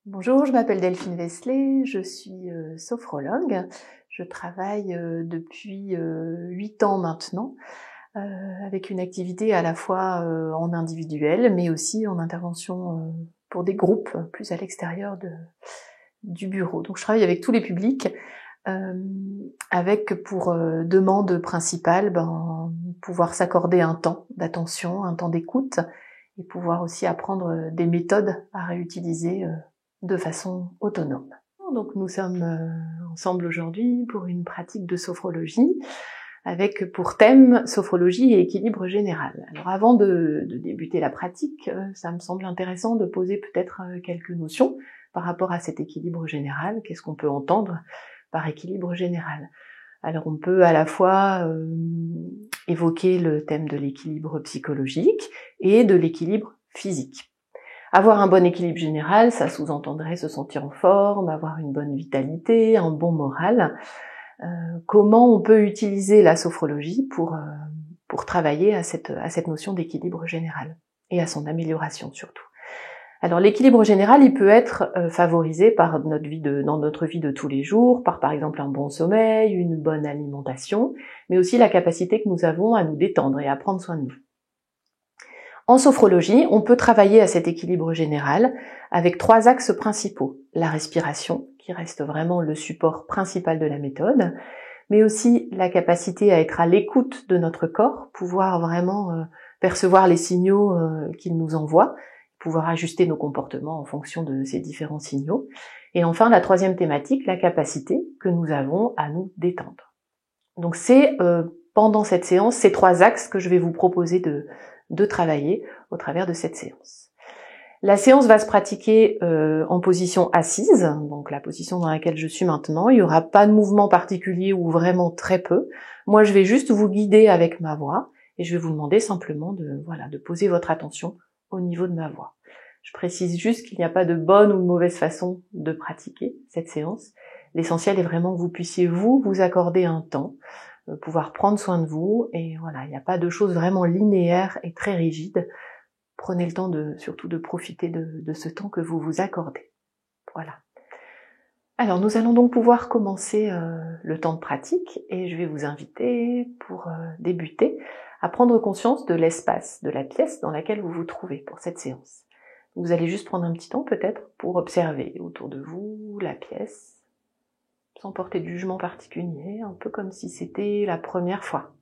Bonjour, je m'appelle Delphine Wesley, je suis sophrologue. Je travaille depuis 8 ans maintenant, avec une activité à la fois en individuel, mais aussi en intervention pour des groupes, plus à l'extérieur du bureau. Donc je travaille avec tous les publics, avec pour demande principale pouvoir s'accorder un temps d'attention, un temps d'écoute, et pouvoir aussi apprendre des méthodes à réutiliser de façon autonome. Donc nous sommes ensemble aujourd'hui pour une pratique de sophrologie avec pour thème sophrologie et équilibre général. Alors avant de débuter la pratique, ça me semble intéressant de poser peut-être quelques notions par rapport à cet équilibre général. Qu'est-ce qu'on peut entendre par équilibre général? Alors on peut à la fois évoquer le thème de l'équilibre psychologique et de l'équilibre physique. Avoir un bon équilibre général, ça sous-entendrait se sentir en forme, avoir une bonne vitalité, un bon moral. Comment on peut utiliser la sophrologie pour travailler à cette notion d'équilibre général et à son amélioration surtout. Alors l'équilibre général, il peut être favorisé par dans notre vie de tous les jours, par exemple un bon sommeil, une bonne alimentation, mais aussi la capacité que nous avons à nous détendre et à prendre soin de nous. En sophrologie, on peut travailler à cet équilibre général avec 3 axes principaux. La respiration, qui reste vraiment le support principal de la méthode, mais aussi la capacité à être à l'écoute de notre corps, pouvoir vraiment percevoir les signaux qu'il nous envoie, pouvoir ajuster nos comportements en fonction de ces différents signaux. Et enfin, la 3e thématique, la capacité que nous avons à nous détendre. Donc c'est pendant cette séance, ces 3 axes que je vais vous proposer de travailler au travers de cette séance. La séance va se pratiquer en position assise, donc la position dans laquelle je suis maintenant. Il n'y aura pas de mouvement particulier ou vraiment très peu. Moi, je vais juste vous guider avec ma voix et je vais vous demander simplement de poser votre attention au niveau de ma voix. Je précise juste qu'il n'y a pas de bonne ou de mauvaise façon de pratiquer cette séance. L'essentiel est vraiment que vous puissiez vous accorder un temps, pouvoir prendre soin de vous, et voilà, il n'y a pas de choses vraiment linéaires et très rigides. Prenez le temps surtout de profiter de ce temps que vous vous accordez. Voilà. Alors nous allons donc pouvoir commencer le temps de pratique, et je vais vous inviter pour débuter à prendre conscience de l'espace, de la pièce dans laquelle vous vous trouvez pour cette séance. Vous allez juste prendre un petit temps peut-être pour observer autour de vous la pièce, sans porter de jugement particulier, un peu comme si c'était la première fois.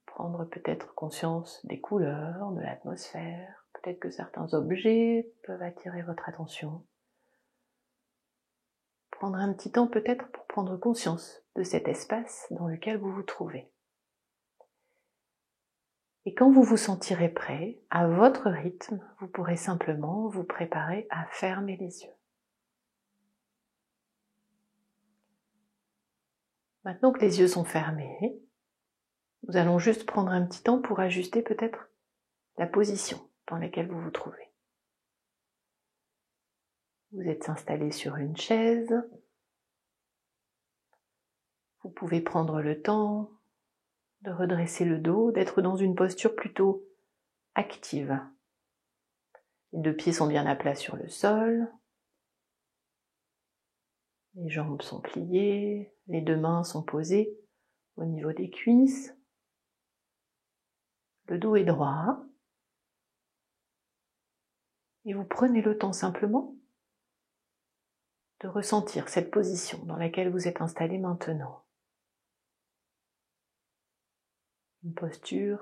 Prendre peut-être conscience des couleurs, de l'atmosphère, peut-être que certains objets peuvent attirer votre attention. Prendre un petit temps peut-être pour prendre conscience de cet espace dans lequel vous vous trouvez. Et quand vous vous sentirez prêt, à votre rythme, vous pourrez simplement vous préparer à fermer les yeux. Maintenant que les yeux sont fermés, nous allons juste prendre un petit temps pour ajuster peut-être la position dans laquelle vous vous trouvez. Vous êtes installé sur une chaise. Vous pouvez prendre le temps de redresser le dos, d'être dans une posture plutôt active. Les 2 pieds sont bien à plat sur le sol. Les jambes sont pliées, les 2 mains sont posées au niveau des cuisses. Le dos est droit. Et vous prenez le temps simplement de ressentir cette position dans laquelle vous êtes installé maintenant. Une posture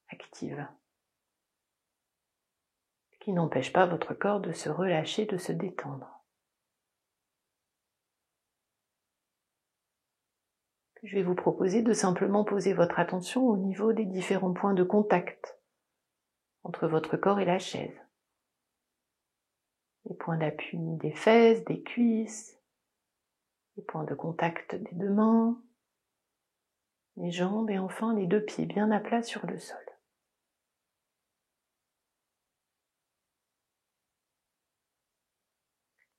active qui n'empêche pas votre corps de se relâcher, de se détendre. Je vais vous proposer de simplement poser votre attention au niveau des différents points de contact entre votre corps et la chaise. Les points d'appui des fesses, des cuisses, les points de contact des 2 mains, les jambes et enfin les 2 pieds bien à plat sur le sol.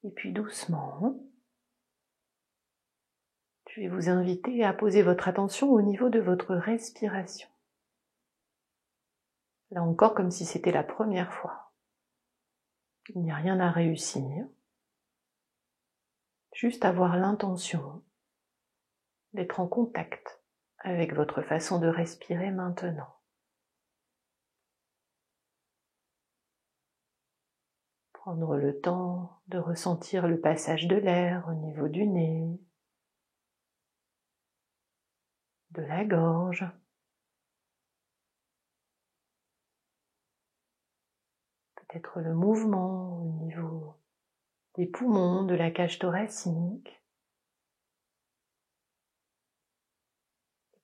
Et puis doucement, je vais vous inviter à poser votre attention au niveau de votre respiration. Là encore, comme si c'était la première fois. Il n'y a rien à réussir, Juste avoir l'intention d'être en contact avec votre façon de respirer maintenant. Prendre le temps de ressentir le passage de l'air au niveau du nez, de la gorge, peut-être le mouvement au niveau des poumons, de la cage thoracique.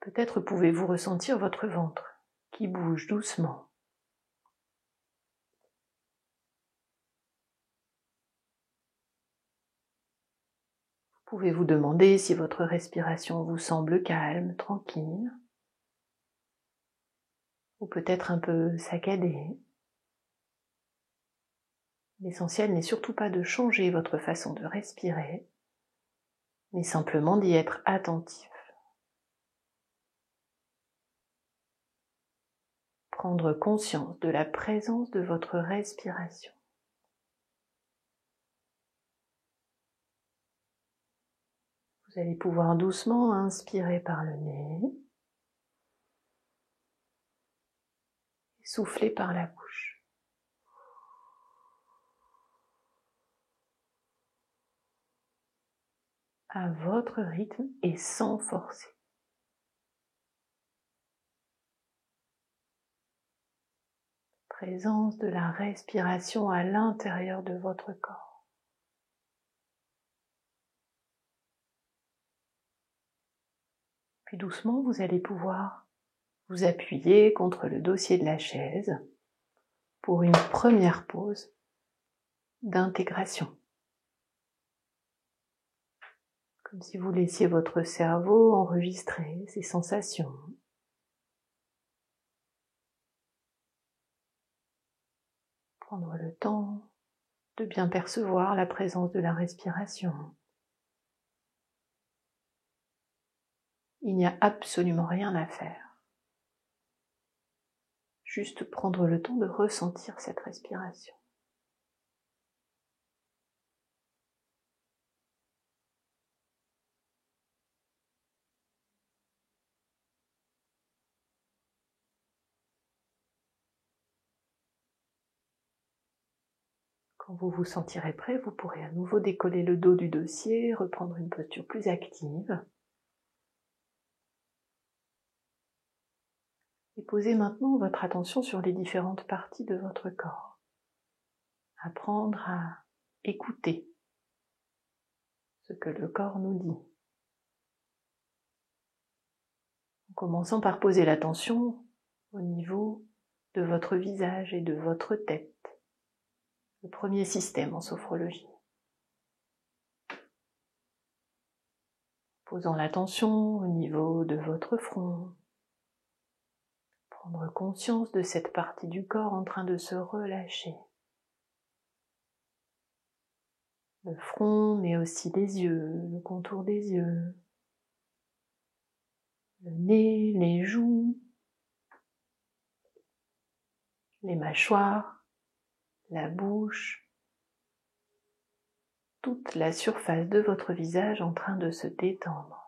Peut-être pouvez-vous ressentir votre ventre qui bouge doucement. Vous pouvez vous demander si votre respiration vous semble calme, tranquille, ou peut-être un peu saccadée. L'essentiel n'est surtout pas de changer votre façon de respirer, mais simplement d'y être attentif. Prendre conscience de la présence de votre respiration. Vous allez pouvoir doucement inspirer par le nez et souffler par la bouche. À votre rythme et sans forcer. Présence de la respiration à l'intérieur de votre corps. Puis doucement, vous allez pouvoir vous appuyer contre le dossier de la chaise pour une première pause d'intégration. Comme si vous laissiez votre cerveau enregistrer ses sensations. Prendre le temps de bien percevoir la présence de la respiration. Il n'y a absolument rien à faire. Juste prendre le temps de ressentir cette respiration. Quand vous vous sentirez prêt, vous pourrez à nouveau décoller le dos du dossier, reprendre une posture plus active. Et posez maintenant votre attention sur les différentes parties de votre corps. Apprendre à écouter ce que le corps nous dit. En commençant par poser l'attention au niveau de votre visage et de votre tête. Le premier système en sophrologie. Posant l'attention au niveau de votre front. Prendre conscience de cette partie du corps en train de se relâcher. Le front, mais aussi les yeux, le contour des yeux. Le nez, les joues. Les mâchoires, la bouche. Toute la surface de votre visage en train de se détendre.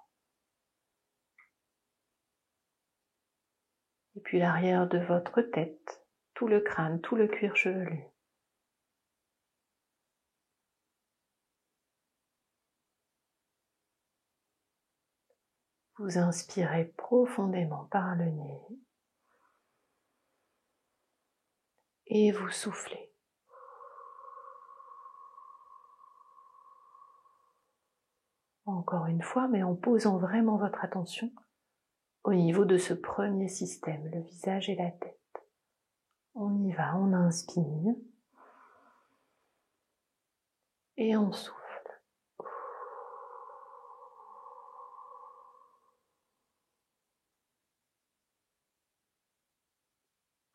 Et puis l'arrière de votre tête, tout le crâne, tout le cuir chevelu. Vous inspirez profondément par le nez et vous soufflez. Encore une fois, mais en posant vraiment votre attention au niveau de ce premier système, le visage et la tête. On y va, on inspire et on souffle.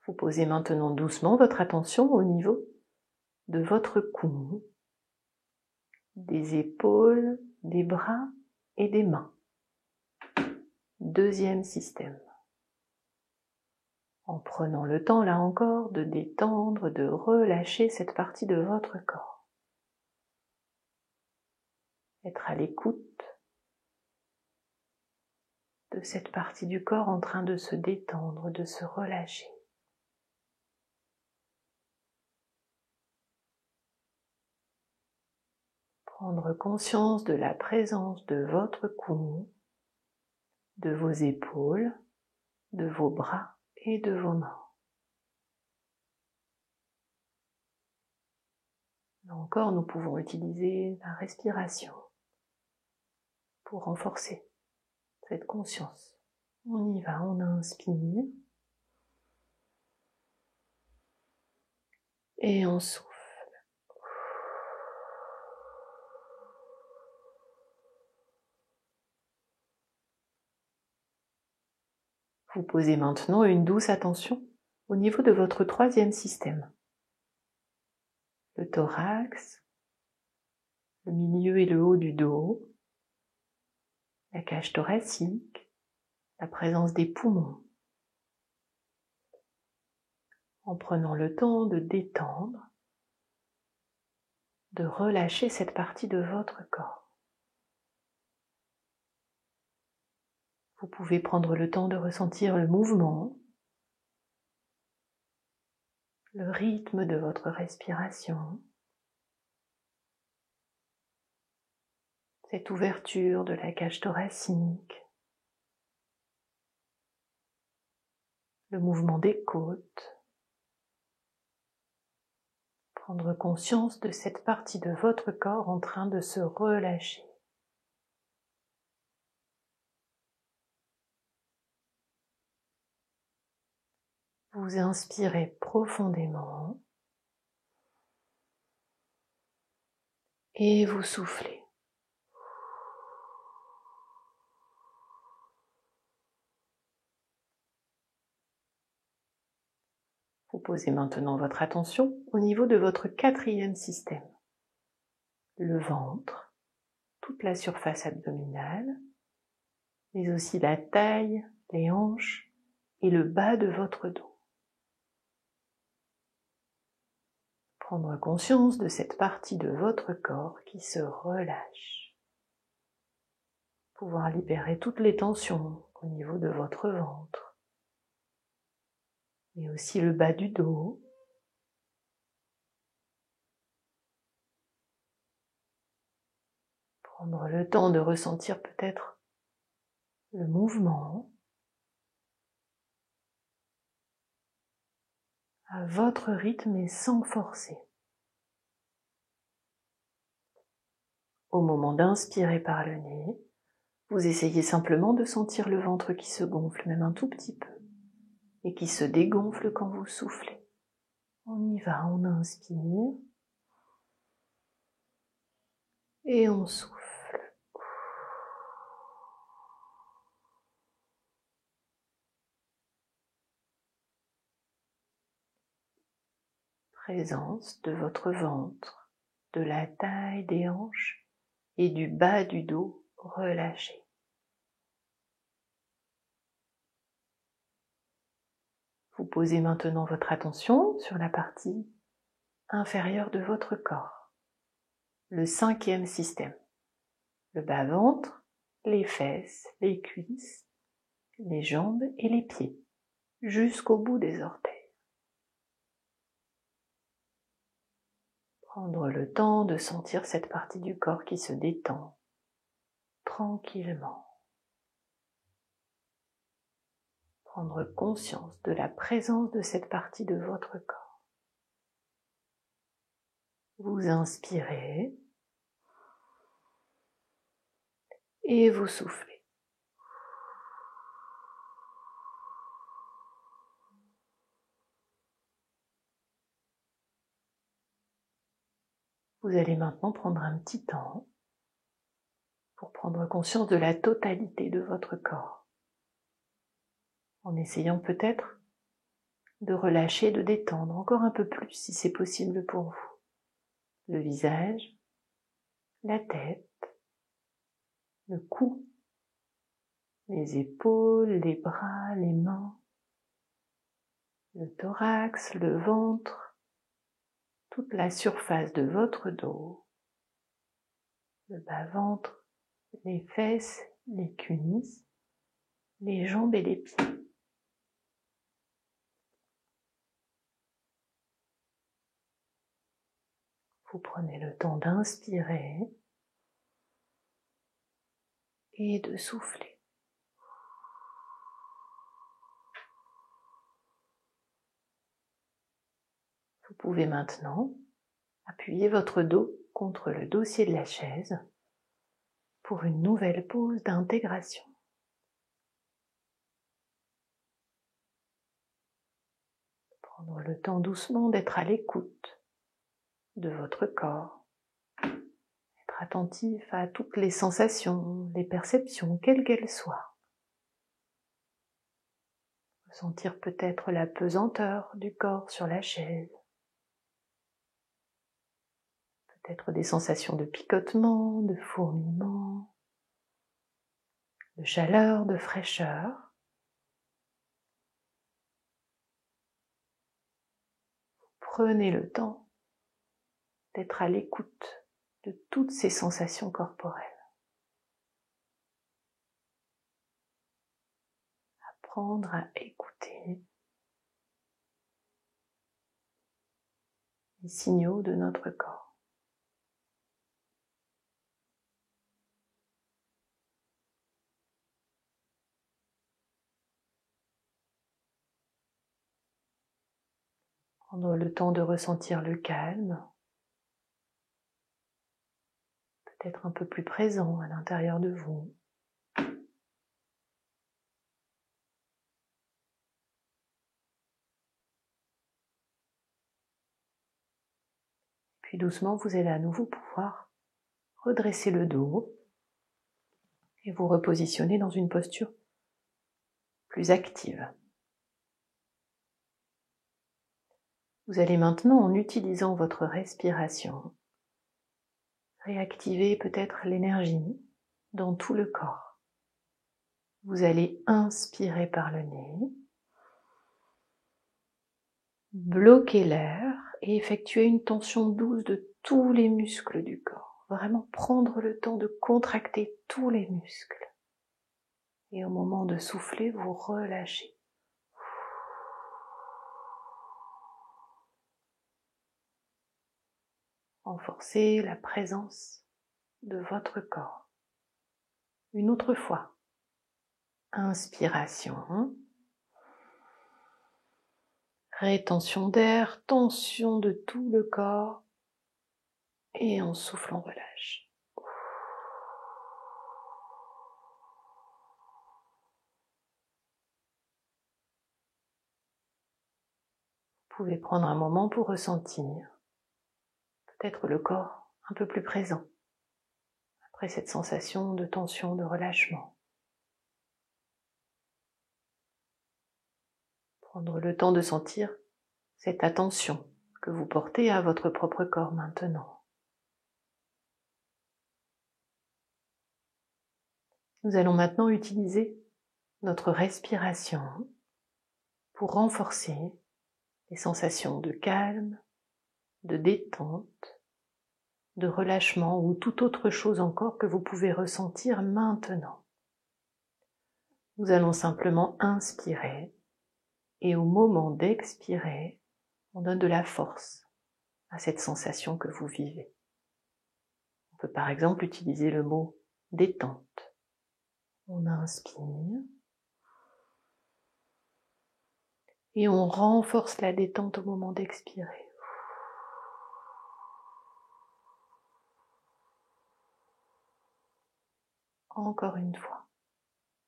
Vous posez maintenant doucement votre attention au niveau de votre cou, des épaules, des bras et des mains. Deuxième système. En prenant le temps, là encore, de détendre, de relâcher cette partie de votre corps. être à l'écoute de cette partie du corps en train de se détendre, de se relâcher. Prendre conscience de la présence de votre cou, de vos épaules, de vos bras et de vos mains. Là encore, nous pouvons utiliser la respiration pour renforcer cette conscience. On y va, on inspire et on souffle. Vous posez maintenant une douce attention au niveau de votre troisième système. Le thorax, le milieu et le haut du dos, la cage thoracique, la présence des poumons. En prenant le temps de détendre, de relâcher cette partie de votre corps. Vous pouvez prendre le temps de ressentir le mouvement, le rythme de votre respiration, cette ouverture de la cage thoracique, le mouvement des côtes. Prendre conscience de cette partie de votre corps en train de se relâcher. Vous inspirez profondément et vous soufflez. Vous posez maintenant votre attention au niveau de votre quatrième système. Le ventre, toute la surface abdominale, mais aussi la taille, les hanches et le bas de votre dos. Prendre conscience de cette partie de votre corps qui se relâche. Pouvoir libérer toutes les tensions au niveau de votre ventre, mais aussi le bas du dos. Prendre le temps de ressentir peut-être le mouvement à votre rythme et sans forcer. Au moment d'inspirer par le nez, vous essayez simplement de sentir le ventre qui se gonfle, même un tout petit peu, et qui se dégonfle quand vous soufflez. On y va, on inspire et on souffle. Présence de votre ventre, de la taille des hanches et du bas du dos relâché. Vous posez maintenant votre attention sur la partie inférieure de votre corps, le cinquième système, le bas-ventre, les fesses, les cuisses, les jambes et les pieds, jusqu'au bout des orteils. Prendre le temps de sentir cette partie du corps qui se détend tranquillement. Prendre conscience de la présence de cette partie de votre corps. Vous inspirez et vous soufflez. Vous allez maintenant prendre un petit temps pour prendre conscience de la totalité de votre corps, en essayant peut-être de relâcher, de détendre encore un peu plus si c'est possible pour vous. Le visage, la tête, le cou, les épaules, les bras, les mains, le thorax, le ventre, toute la surface de votre dos, le bas-ventre, les fesses, les cuisses, les jambes et les pieds. Vous prenez le temps d'inspirer et de souffler. Vous pouvez maintenant appuyer votre dos contre le dossier de la chaise pour une nouvelle pause d'intégration. Prendre le temps doucement d'être à l'écoute de votre corps, être attentif à toutes les sensations, les perceptions, quelles qu'elles soient. Ressentir peut-être la pesanteur du corps sur la chaise, peut-être des sensations de picotement, de fourmillement, de chaleur, de fraîcheur. Prenez le temps d'être à l'écoute de toutes ces sensations corporelles. Apprendre à écouter les signaux de notre corps. Prendre le temps de ressentir le calme, peut-être un peu plus présent à l'intérieur de vous. Puis doucement, vous allez à nouveau pouvoir redresser le dos et vous repositionner dans une posture plus active. Vous allez maintenant, en utilisant votre respiration, réactiver peut-être l'énergie dans tout le corps. Vous allez inspirer par le nez, bloquer l'air et effectuer une tension douce de tous les muscles du corps. Vraiment prendre le temps de contracter tous les muscles. Et au moment de souffler, vous relâchez. Renforcez la présence de votre corps. Une autre fois. Inspiration. Rétention d'air, tension de tout le corps. Et en soufflant, relâche. Vous pouvez prendre un moment pour ressentir peut-être le corps un peu plus présent après cette sensation de tension, de relâchement. Prendre le temps de sentir cette attention que vous portez à votre propre corps maintenant. Nous allons maintenant utiliser notre respiration pour renforcer les sensations de calme, de détente, de relâchement ou toute autre chose encore que vous pouvez ressentir maintenant. Nous allons simplement inspirer et au moment d'expirer, on donne de la force à cette sensation que vous vivez. On peut par exemple utiliser le mot détente. On inspire et on renforce la détente au moment d'expirer. Encore une fois,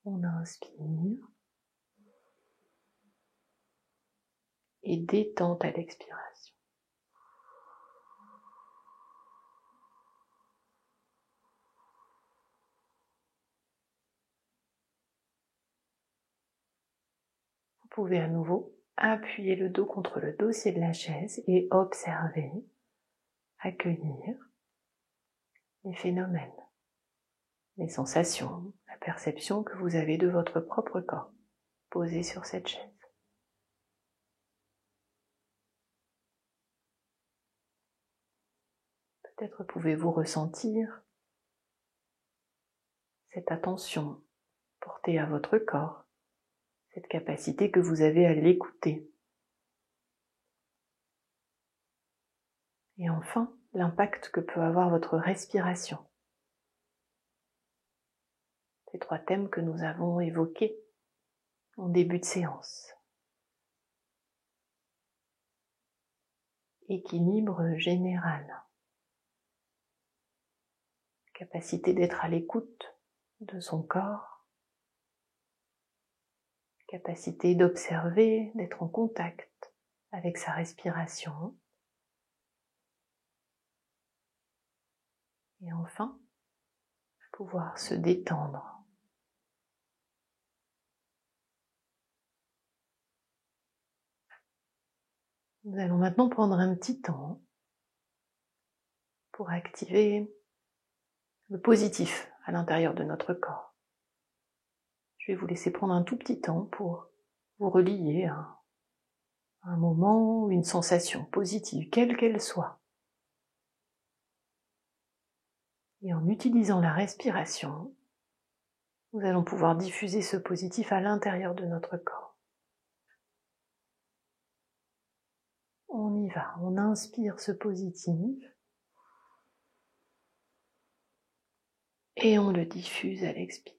on inspire et détente à l'expiration. Vous pouvez à nouveau appuyer le dos contre le dossier de la chaise et observer, accueillir les phénomènes, les sensations, la perception que vous avez de votre propre corps posé sur cette chaise. Peut-être pouvez-vous ressentir cette attention portée à votre corps, cette capacité que vous avez à l'écouter. Et enfin, l'impact que peut avoir votre respiration. Ces 3 thèmes que nous avons évoqués en début de séance. Équilibre général. Capacité d'être à l'écoute de son corps. Capacité d'observer, d'être en contact avec sa respiration. Et enfin, pouvoir se détendre. Nous allons maintenant prendre un petit temps pour activer le positif à l'intérieur de notre corps. Je vais vous laisser prendre un tout petit temps pour vous relier à un moment ou une sensation positive, quelle qu'elle soit. Et en utilisant la respiration, nous allons pouvoir diffuser ce positif à l'intérieur de notre corps. On y va, on inspire ce positif et on le diffuse à l'expire.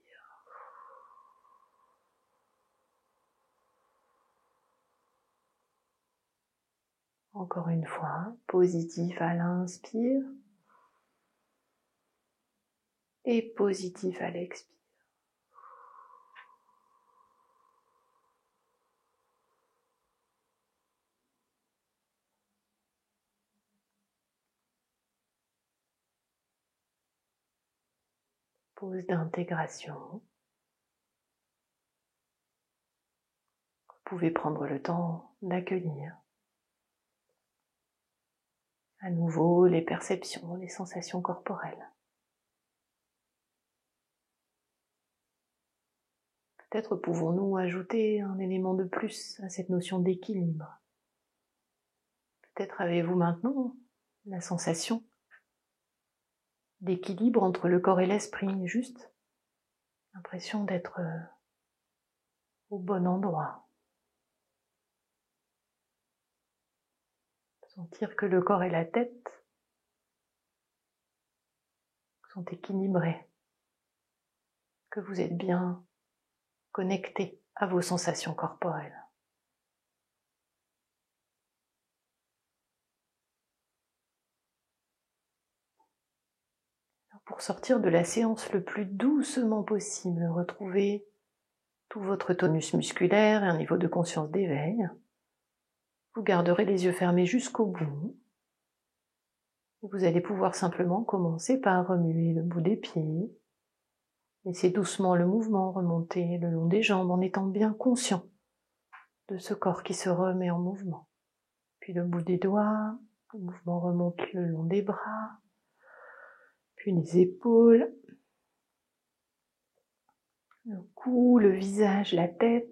Encore une fois, positif à l'inspire et positif à l'expire. Pause d'intégration. Vous pouvez prendre le temps d'accueillir à nouveau les perceptions, les sensations corporelles. Peut-être pouvons-nous ajouter un élément de plus à cette notion d'équilibre. Peut-être avez-vous maintenant la sensation d'équilibre entre le corps et l'esprit, juste l'impression d'être au bon endroit. Sentir que le corps et la tête sont équilibrés, que vous êtes bien connecté à vos sensations corporelles. Alors pour sortir de la séance le plus doucement possible, retrouvez tout votre tonus musculaire et un niveau de conscience d'éveil. Vous garderez les yeux fermés jusqu'au bout. Vous allez pouvoir simplement commencer par remuer le bout des pieds. Laissez doucement le mouvement remonter le long des jambes en étant bien conscient de ce corps qui se remet en mouvement. Puis le bout des doigts, le mouvement remonte le long des bras, puis les épaules, le cou, le visage, la tête.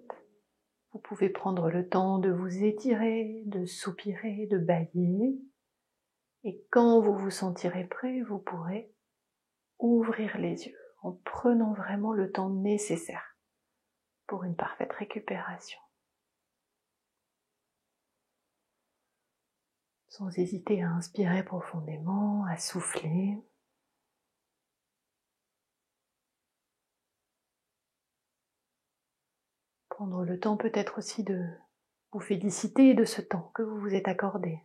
Vous pouvez prendre le temps de vous étirer, de soupirer, de bâiller. Et quand vous vous sentirez prêt, vous pourrez ouvrir les yeux en prenant vraiment le temps nécessaire pour une parfaite récupération. Sans hésiter à inspirer profondément, à souffler. Prendre le temps peut-être aussi de vous féliciter de ce temps que vous vous êtes accordé.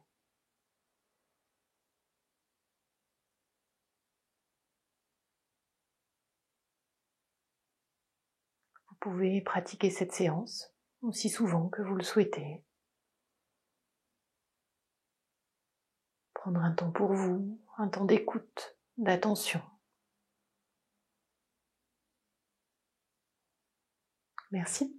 Vous pouvez pratiquer cette séance aussi souvent que vous le souhaitez. Prendre un temps pour vous, un temps d'écoute, d'attention. Merci.